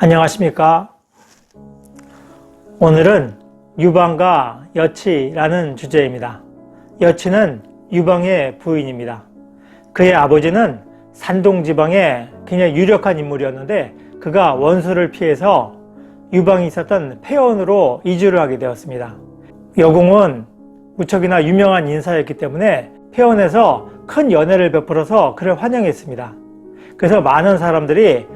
안녕하십니까. 오늘은 유방과 여치라는 주제입니다. 여치는 유방의 부인입니다. 그의 아버지는 산동지방의 굉장히 유력한 인물이었는데 그가 원수를 피해서 유방이 있었던 폐원으로 이주를 하게 되었습니다. 여공은 무척이나 유명한 인사였기 때문에 폐원에서 큰 연회를 베풀어서 그를 환영했습니다. 그래서 많은 사람들이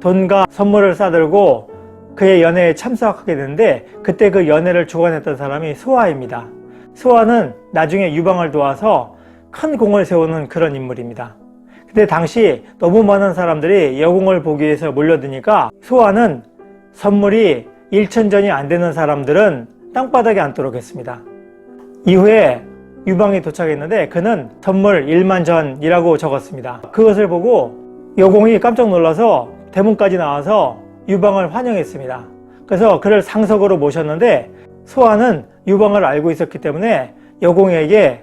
돈과 선물을 싸들고 그의 연회에 참석하게 되는데 그때 그 연회를 주관했던 사람이 수아입니다. 수아는 나중에 유방을 도와서 큰 공을 세우는 그런 인물입니다. 근데 당시 너무 많은 사람들이 여공을 보기 위해서 몰려드니까 수아는 선물이 1천전이 안 되는 사람들은 땅바닥에 앉도록 했습니다. 이후에 유방이 도착했는데 그는 선물 1만전이라고 적었습니다. 그것을 보고 여공이 깜짝 놀라서 대문까지 나와서 유방을 환영했습니다. 그래서 그를 상석으로 모셨는데 수아는 유방을 알고 있었기 때문에 여공에게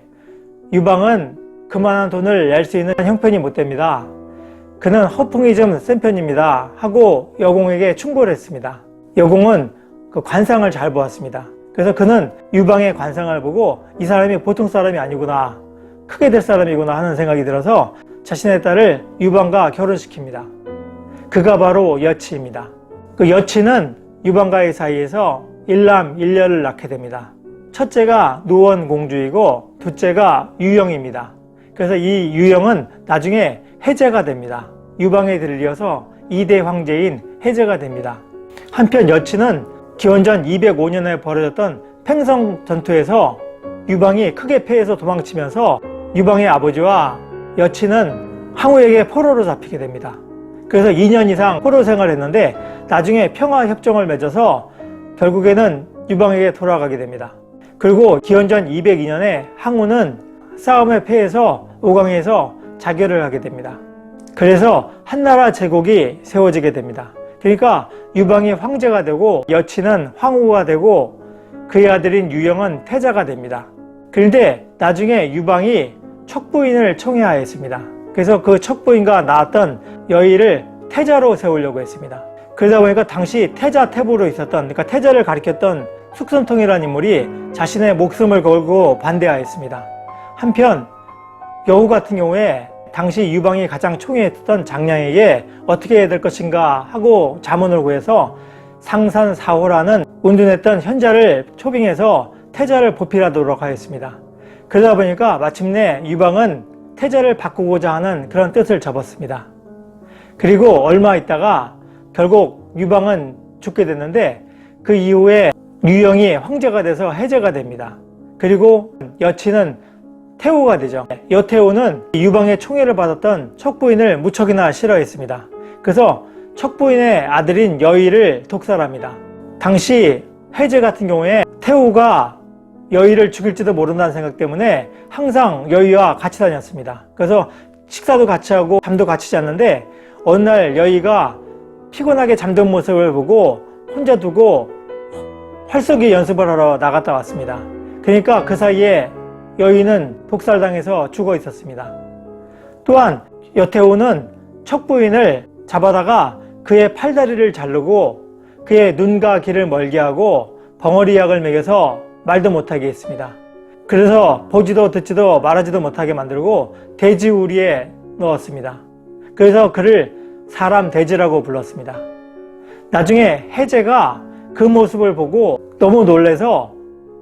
유방은 그만한 돈을 낼 수 있는 형편이 못 됩니다. 그는 허풍이 좀 센 편입니다 하고 여공에게 충고를 했습니다. 여공은 그 관상을 잘 보았습니다. 그래서 그는 유방의 관상을 보고 이 사람이 보통 사람이 아니구나, 크게 될 사람이구나 하는 생각이 들어서 자신의 딸을 유방과 결혼시킵니다. 그가 바로 여치입니다. 그 여치는 유방과의 사이에서 일남 일녀를 낳게 됩니다. 첫째가 노원공주이고 둘째가 유영입니다. 그래서 이 유영은 나중에 해제가 됩니다. 유방에 들이어서 2대 황제인 해제가 됩니다. 한편 여치는 기원전 205년에 벌어졌던 팽성 전투에서 유방이 크게 패해서 도망치면서 유방의 아버지와 여치는 항우에게 포로로 잡히게 됩니다. 그래서 2년 이상 포로 생활을 했는데 나중에 평화협정을 맺어서 결국에는 유방에게 돌아가게 됩니다. 그리고 기원전 202년에 항우는 싸움에 패해서 오강에서 자결을 하게 됩니다. 그래서 한나라 제국이 세워지게 됩니다. 그러니까 유방이 황제가 되고 여치는 황후가 되고 그의 아들인 유영은 태자가 됩니다. 그런데 나중에 유방이 척부인을 청해하였습니다. 그래서 그 척부인과 낳았던 여의를 태자로 세우려고 했습니다. 그러다 보니까 당시 태자태부로 있었던, 그러니까 태자를 가리켰던 숙선통이라는 인물이 자신의 목숨을 걸고 반대하였습니다. 한편 여우 같은 경우에 당시 유방이 가장 총애했던 장량에게 어떻게 해야 될 것인가 하고 자문을 구해서 상산사호라는 운둔했던 현자를 초빙해서 태자를 보필하도록 하였습니다. 그러다 보니까 마침내 유방은 태자를 바꾸고자 하는 그런 뜻을 접었습니다. 그리고 얼마 있다가 결국 유방은 죽게 됐는데 그 이후에 유영이 황제가 돼서 해제가 됩니다. 그리고 여치는 태후가 되죠. 여태후는 유방의 총애를 받았던 척부인을 무척이나 싫어했습니다. 그래서 척부인의 아들인 여의를 독살합니다. 당시 해제 같은 경우에 태후가 여의를 죽일지도 모른다는 생각 때문에 항상 여의와 같이 다녔습니다. 그래서 식사도 같이 하고 잠도 같이 잤는데 어느 날 여의가 피곤하게 잠든 모습을 보고 혼자 두고 활쏘기 연습을 하러 나갔다 왔습니다. 그러니까 그 사이에 여의는 독살당해서 죽어 있었습니다. 또한 여태후는 척부인을 잡아다가 그의 팔다리를 자르고 그의 눈과 귀를 멀게 하고 벙어리 약을 먹여서 말도 못하게 했습니다. 그래서 보지도 듣지도 말하지도 못하게 만들고 돼지 우리에 넣었습니다. 그래서 그를 사람 돼지라고 불렀습니다. 나중에 해제가 그 모습을 보고 너무 놀라서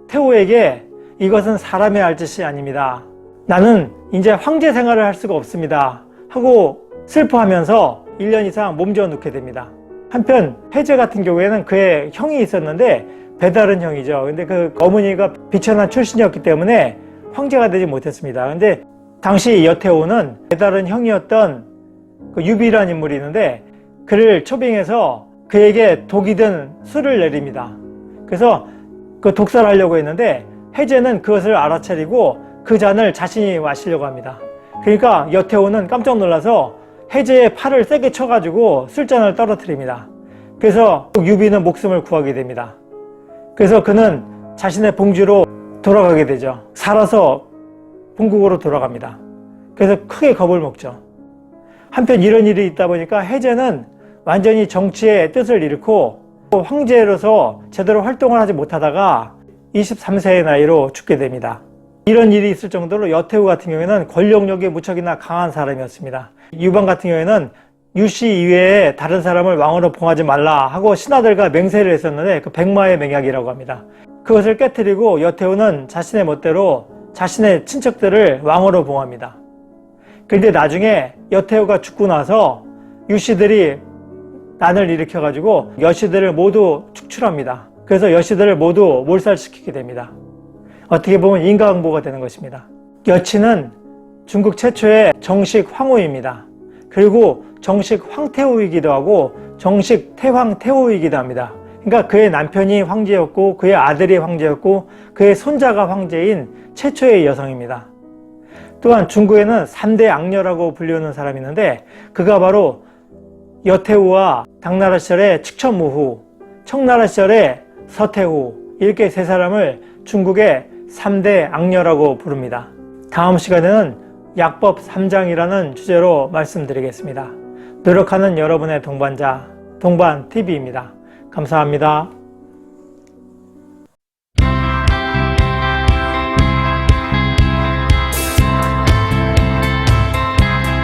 태후에게 이것은 사람의 할 짓이 아닙니다. 나는 이제 황제 생활을 할 수가 없습니다 하고 슬퍼하면서 1년 이상 몸져 눕게 됩니다. 한편 해제 같은 경우에는 그의 형이 있었는데 배다른 형이죠. 근데 그 어머니가 비천한 출신이었기 때문에 황제가 되지 못했습니다. 근데 당시 여태후는 배다른 형이었던 그 유비라는 인물이 있는데 그를 초빙해서 그에게 독이 든 술을 내립니다. 그래서 그 독살하려고 했는데 해제는 그것을 알아차리고 그 잔을 자신이 마시려고 합니다. 그러니까 여태후는 깜짝 놀라서 해제의 팔을 세게 쳐가지고 술잔을 떨어뜨립니다. 그래서 유비는 목숨을 구하게 됩니다. 그래서 그는 자신의 봉주로 돌아가게 되죠. 살아서 본국으로 돌아갑니다. 그래서 크게 겁을 먹죠. 한편 이런 일이 있다 보니까 해제는 완전히 정치의 뜻을 잃고 황제로서 제대로 활동을 하지 못하다가 23세의 나이로 죽게 됩니다. 이런 일이 있을 정도로 여태우 같은 경우에는 권력력이 무척이나 강한 사람이었습니다. 유방 같은 경우에는 유씨 이외에 다른 사람을 왕으로 봉하지 말라 하고 신하들과 맹세를 했었는데 그 백마의 맹약이라고 합니다. 그것을 깨뜨리고 여태우는 자신의 멋대로 자신의 친척들을 왕으로 봉합니다. 그런데 나중에 여태우가 죽고 나서 유씨들이 난을 일으켜가지고 여씨들을 모두 축출합니다. 그래서 여씨들을 모두 몰살시키게 됩니다. 어떻게 보면 인과응보가 되는 것입니다. 여친은 중국 최초의 정식 황후입니다. 그리고 정식 황태후이기도 하고 정식 태황태후이기도 합니다. 그러니까 그의 남편이 황제였고 그의 아들이 황제였고 그의 손자가 황제인 최초의 여성입니다. 또한 중국에는 3대 악녀라고 불리우는 사람이 있는데 그가 바로 여태우와 당나라 시절의 측천무후, 청나라 시절의 서태후 이렇게 세 사람을 중국의 3대 악녀라고 부릅니다. 다음 시간에는 약법 3장이라는 주제로 말씀드리겠습니다. 노력하는 여러분의 동반자, 동반TV입니다. 감사합니다.